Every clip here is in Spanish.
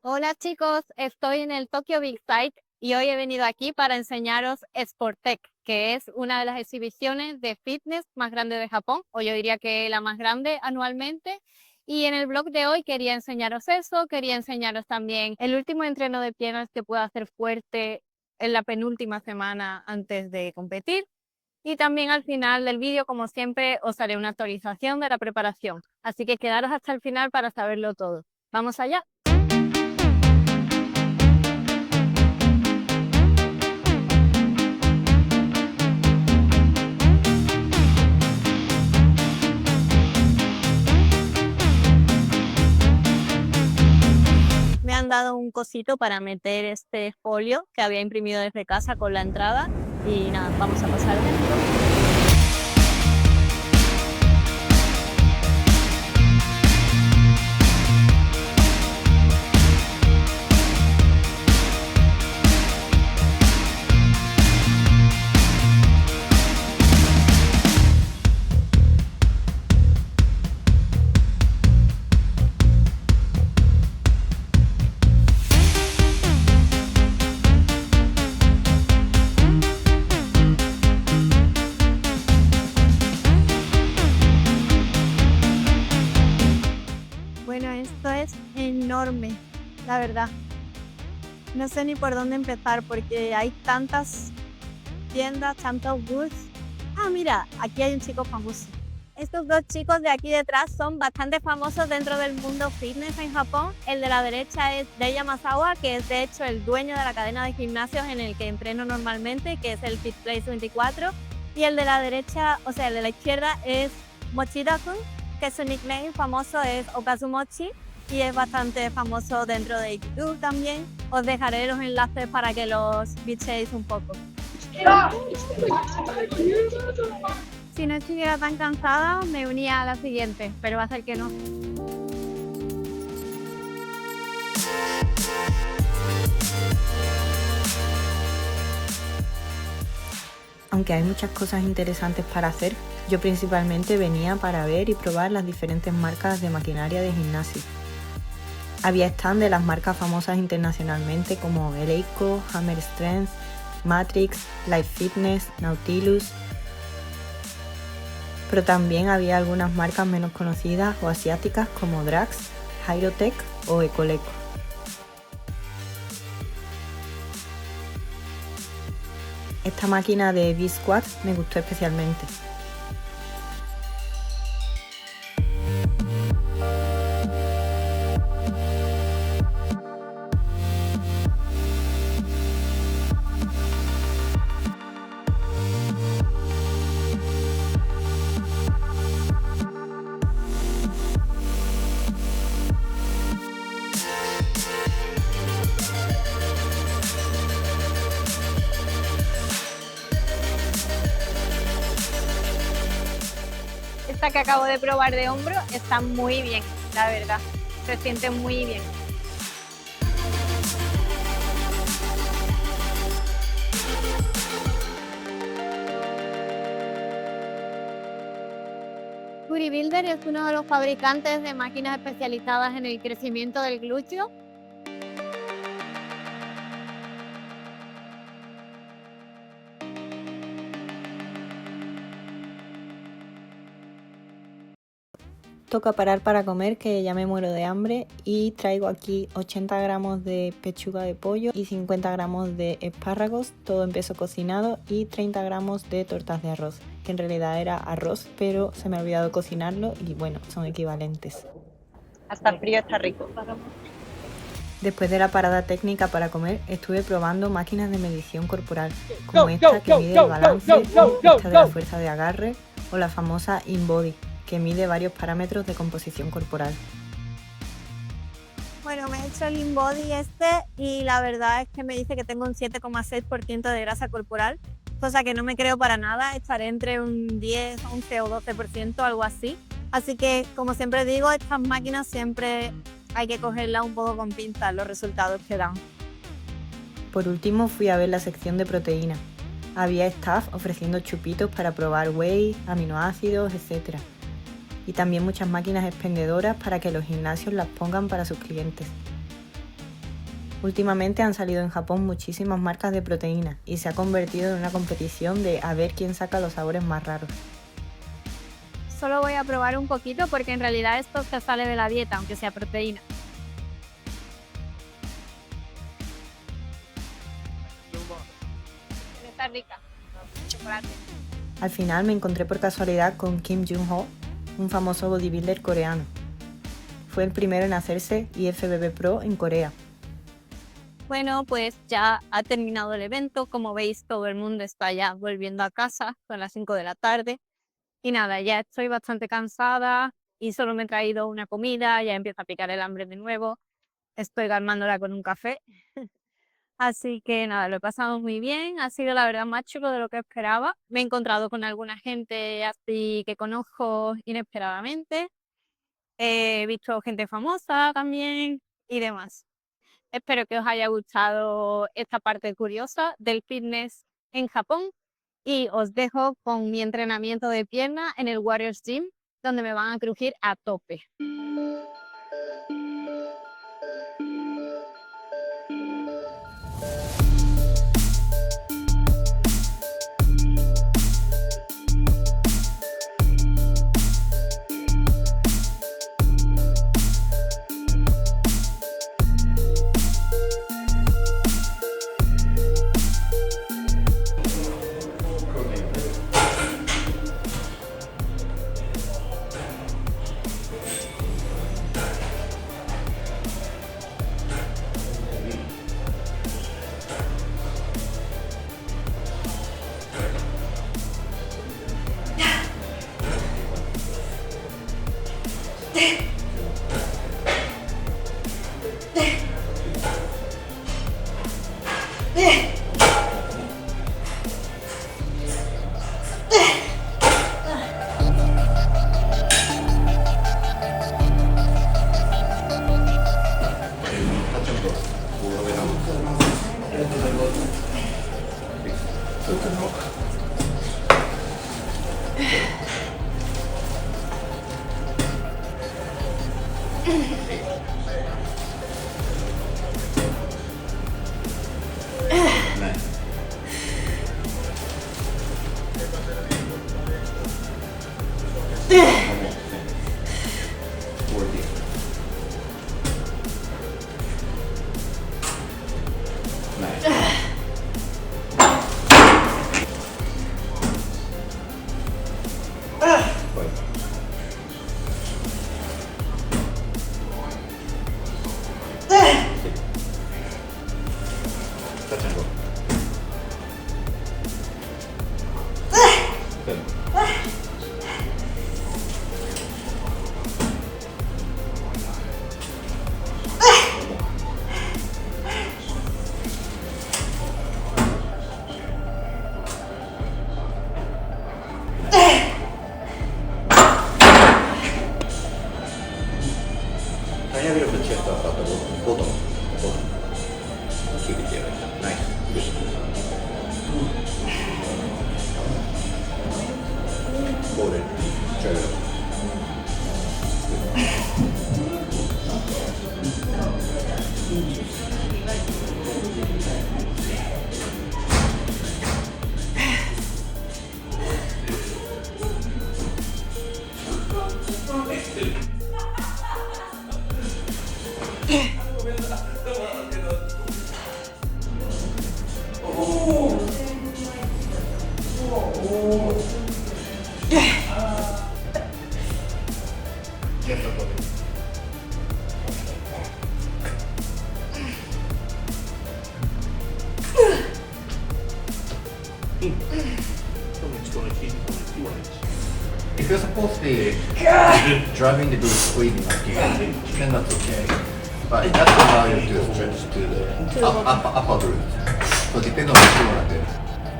Hola chicos, estoy en el Tokyo Big Sight y hoy he venido aquí para enseñaros Sportec, que es una de las exhibiciones de fitness más grandes de Japón, o yo diría que la más grande anualmente. Y en el blog de hoy quería enseñaros eso, quería enseñaros también el último entreno de piernas que puedo hacer fuerte en la penúltima semana antes de competir. Y también al final del vídeo, como siempre, os haré una actualización de la preparación. Así que quedaros hasta el final para saberlo todo. ¡Vamos allá! Me han dado un cosito para meter este folio que había imprimido desde casa con la entrada y nada, vamos a pasar dentro. Bueno, esto es enorme, la verdad. No sé ni por dónde empezar porque hay tantas tiendas, tantos booths. Ah, mira, aquí hay un chico famoso. Estos dos chicos de aquí detrás son bastante famosos dentro del mundo fitness en Japón. El de la derecha es Deiya Masawa, que es de hecho el dueño de la cadena de gimnasios en el que entreno normalmente, que es el Fit Place 24. Y el de la derecha, o sea, el de la izquierda es Mochida-kun, que su nickname famoso es Okazumochi y es bastante famoso dentro de YouTube también. Os dejaré los enlaces para que los bichéis un poco. Si no estuviera tan cansada, me unía a la siguiente, pero va a ser que no. Aunque hay muchas cosas interesantes para hacer, yo principalmente venía para ver y probar las diferentes marcas de maquinaria de gimnasio. Había stand de las marcas famosas internacionalmente como Eleiko, Hammer Strength, Matrix, Life Fitness, Nautilus, pero también había algunas marcas menos conocidas o asiáticas como Drax, Hyrotech o Ecoleco. Esta máquina de V-Squat me gustó especialmente. Esta que acabo de probar de hombro está muy bien, la verdad. Se siente muy bien. Bodybuilder es uno de los fabricantes de máquinas especializadas en el crecimiento del glúteo. Toca parar para comer, que ya me muero de hambre, y traigo aquí 80 gramos de pechuga de pollo y 50 gramos de espárragos, todo en peso cocinado, y 30 gramos de tortas de arroz, que en realidad era arroz, pero se me ha olvidado cocinarlo y bueno, son equivalentes. Hasta frío está rico. Después de la parada técnica para comer, estuve probando máquinas de medición corporal, como esta que mide el balance, esta de la fuerza de agarre o la famosa InBody, que mide varios parámetros de composición corporal. Bueno, me he hecho el InBody y la verdad es que me dice que tengo un 7,6% de grasa corporal, cosa que no me creo para nada. Estaré entre un 10, 11 o 12%, algo así. Así que, como siempre digo, estas máquinas siempre hay que cogerlas un poco con pinzas, los resultados que dan. Por último, fui a ver la sección de proteína. Había staff ofreciendo chupitos para probar whey, aminoácidos, etc. Y también muchas máquinas expendedoras para que los gimnasios las pongan para sus clientes. Últimamente han salido en Japón muchísimas marcas de proteína y se ha convertido en una competición de a ver quién saca los sabores más raros. Solo voy a probar un poquito porque en realidad esto se sale de la dieta, aunque sea proteína. Está rica. Chocolate. Al final me encontré por casualidad con Kim Jung-ho, un famoso bodybuilder coreano. Fue el primero en hacerse IFBB Pro en Corea. Bueno, pues ya ha terminado el evento. Como veis, todo el mundo está ya volviendo a casa. Son las 5 de la tarde. Y nada, ya estoy bastante cansada y solo me he traído una comida. Ya empieza a picar el hambre de nuevo. Estoy calmándola con un café. Así que nada, lo he pasado muy bien. Ha sido la verdad más chulo de lo que esperaba. Me he encontrado con alguna gente así que conozco inesperadamente. He visto gente famosa también y demás. Espero que os haya gustado esta parte curiosa del fitness en Japón y os dejo con mi entrenamiento de pierna en el Warriors Gym, donde me van a crujir a tope. Tiny bit of the chest up at the bottom. Keep it there. Nice. Good. Hold it. Try it. Chest up. If you're supposed to be driving the glute squeezing like you, then that's okay. But that's allow you to stretch to the upper glute. So it depends on what you want to do.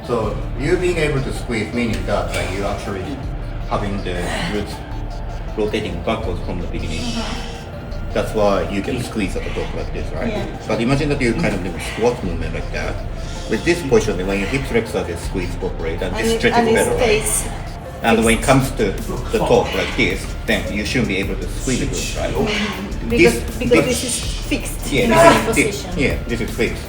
So you being able to squeeze, meaning that like you actually having the glutes rotating backwards from the beginning. That's why you can squeeze at the top like this, right? Yeah. But imagine that you kind of do a squat movement like that. With this position, when your hip flexor gets squeezed properly, then this stretches better, right? And when it comes to the top like this, then you shouldn't be able to squeeze the glue, right? Because this is fixed yeah, in the this is position. yeah, this is fixed.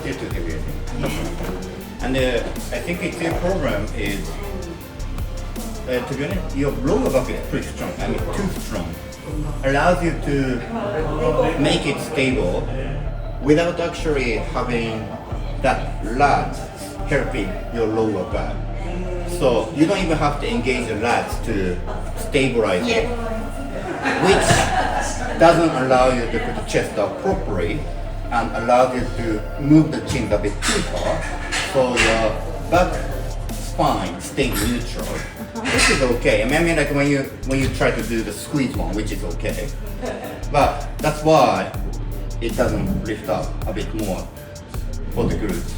Still too heavy, I think. And I think it's your problem is, to be honest, your lower back is pretty strong. I mean, too strong. Allows you to make it stable without actually having that lats helping your lower back. So you don't even have to engage the lats to stabilize it, which doesn't allow you to put the chest up properly and allows you to move the chin a bit too far, so your back spine stays neutral, which is okay. I mean, like when you try to do the squeeze one, which is okay, but that's why it doesn't lift up a bit more for the glutes.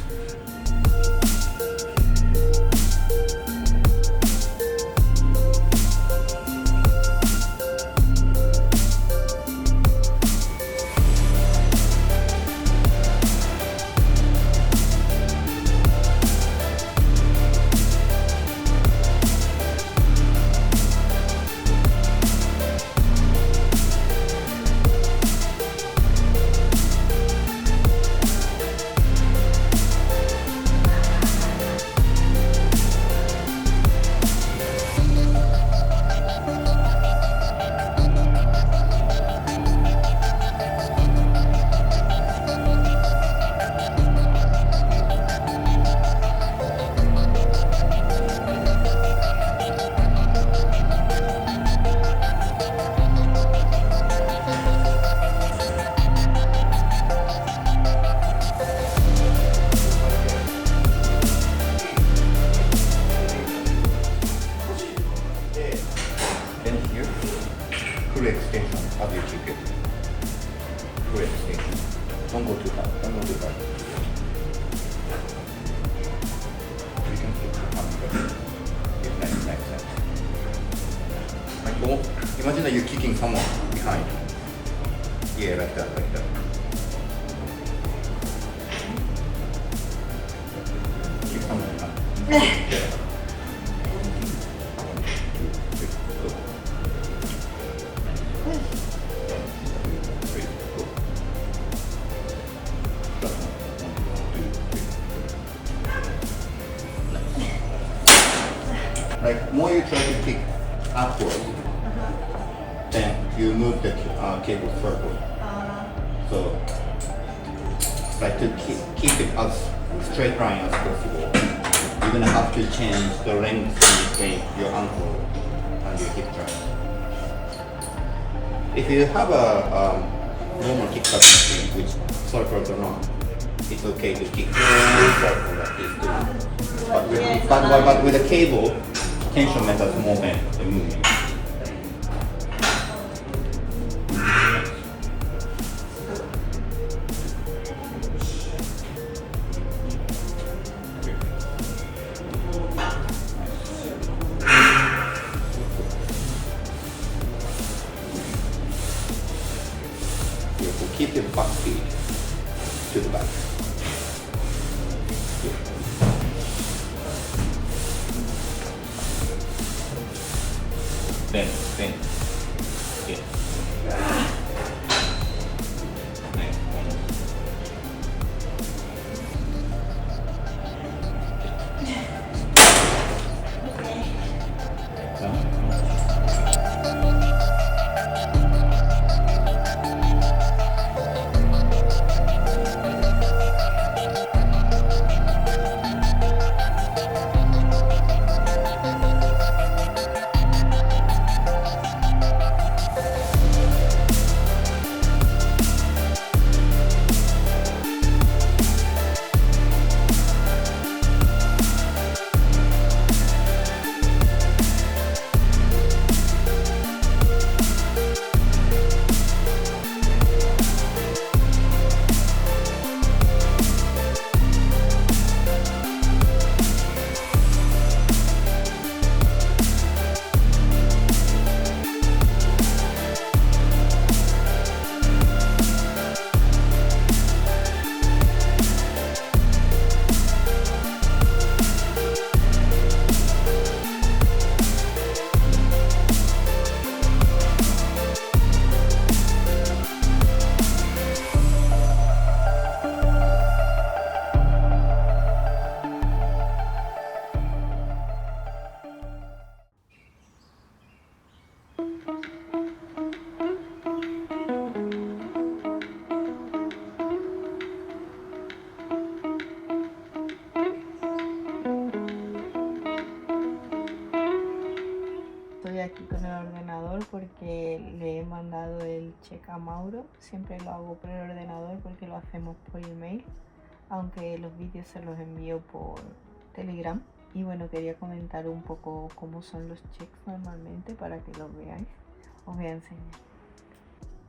Full extension as you keep it. Full extension. Don't go too hard. Don't go too hard. You can keep it up. It's nice, nice, nice. Like, don't imagine that you're kicking someone behind. Yeah, like that, like that. Kick someone behind. Yeah. Like more you try to kick upward, then you move the cable forward. So like to keep it as straight line as possible, you're gonna have to change the length between your ankle and your hip joint. If you have a normal kick machine which circles around, it's okay to kick circle like this too. But with a cable, tension matters more than the movement. Keep your back feet to the back. Bend. Yeah. Nice. le he mandado el check a Mauro. Siempre lo hago por el ordenador porque lo hacemos por email, aunque los vídeos se los envío por Telegram. Y bueno, quería comentar un poco cómo son los checks normalmente para que los veáis. Os voy a enseñar.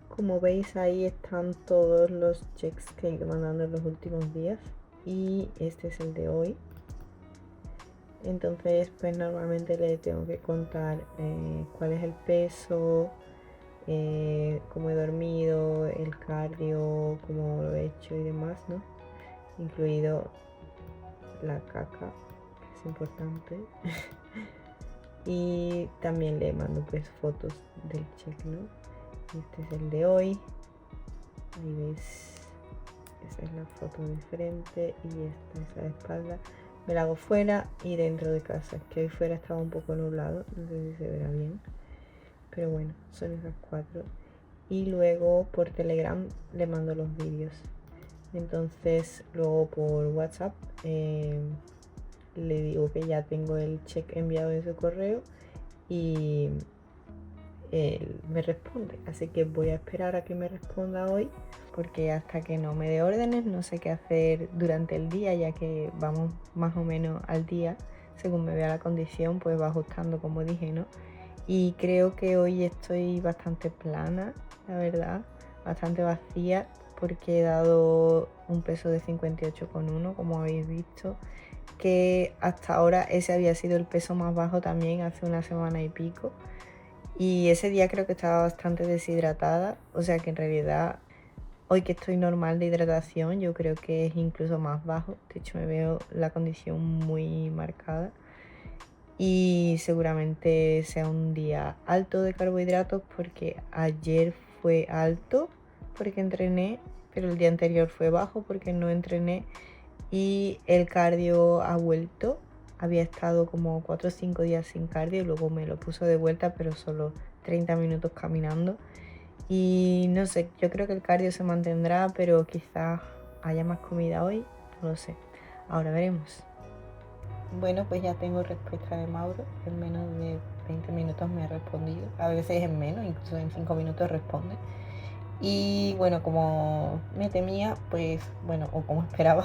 Como veis, ahí están todos los checks que he ido mandando en los últimos días y este es el de hoy. Entonces pues normalmente le tengo que contar cuál es el peso, cómo he dormido, el cardio, cómo lo he hecho y demás, ¿no? Incluido la caca, que es importante. Y también le mando pues fotos del check, ¿no? Este es el de hoy. Ahí ves, esa es la foto de frente y esta es la de espalda. Me la hago fuera y dentro de casa, que hoy fuera estaba un poco nublado, no sé si se verá bien, pero bueno, son esas 4. Y luego por Telegram le mando los vídeos. Entonces luego por WhatsApp le digo que ya tengo el check enviado en su correo y él me responde. Así que voy a esperar a que me responda hoy, porque hasta que no me dé órdenes no sé qué hacer durante el día, ya que vamos más o menos al día. Según me vea la condición, pues va ajustando, como dije, ¿no? Y creo que hoy estoy bastante plana, la verdad, bastante vacía, porque he dado un peso de 58,1, como habéis visto, que hasta ahora ese había sido el peso más bajo también hace una semana y pico. Y ese día creo que estaba bastante deshidratada, o sea que en realidad hoy que estoy normal de hidratación yo creo que es incluso más bajo. De hecho me veo la condición muy marcada y seguramente sea un día alto de carbohidratos, porque ayer fue alto porque entrené, pero el día anterior fue bajo porque no entrené y el cardio ha vuelto. Había estado como 4 o 5 días sin cardio y luego me lo puso de vuelta, pero solo 30 minutos caminando. Y no sé, yo creo que el cardio se mantendrá, pero quizás haya más comida hoy, no lo sé. Ahora veremos. Bueno, pues ya tengo respuesta de Mauro. En menos de 20 minutos me ha respondido. A veces en menos, incluso en 5 minutos responde. Y bueno, como me temía, pues bueno, o como esperaba,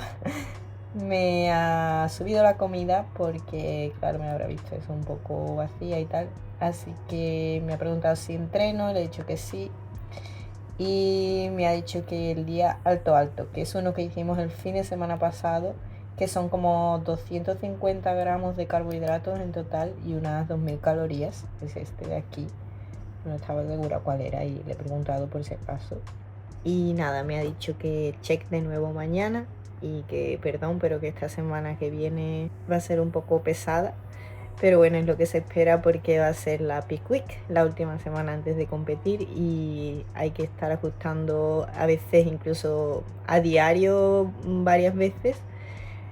me ha subido la comida porque, claro, me habrá visto eso un poco vacía y tal. Así que me ha preguntado si entreno, le he dicho que sí. Y me ha dicho que el día alto, que es uno que hicimos el fin de semana pasado, que son como 250 gramos de carbohidratos en total y unas 2000 calorías. Es este de aquí. No estaba segura cuál era y le he preguntado por si acaso. Y nada, me ha dicho que check de nuevo mañana y que perdón, pero que esta semana que viene va a ser un poco pesada. Pero bueno, es lo que se espera porque va a ser la Peak Week, la última semana antes de competir, y hay que estar ajustando a veces incluso a diario varias veces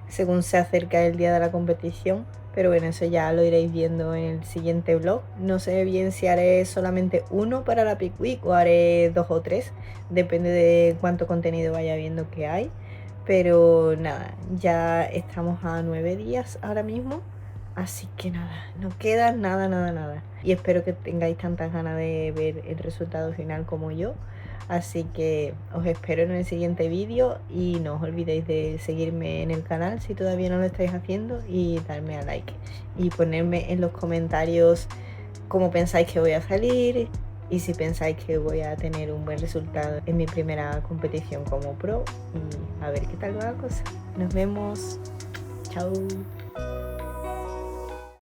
según se acerca el día de la competición. Pero bueno, eso ya lo iréis viendo en el siguiente vlog. No sé bien si haré solamente uno para la Peak Week o haré 2 o 3, depende de cuánto contenido vaya viendo que hay. Pero nada, ya estamos a 9 días ahora mismo. Así que nada, no queda nada. Y espero que tengáis tantas ganas de ver el resultado final como yo. Así que os espero en el siguiente vídeo y no os olvidéis de seguirme en el canal si todavía no lo estáis haciendo y darme a like. Y ponerme en los comentarios cómo pensáis que voy a salir y si pensáis que voy a tener un buen resultado en mi primera competición como pro. Y a ver qué tal va la cosa. Nos vemos. Chao.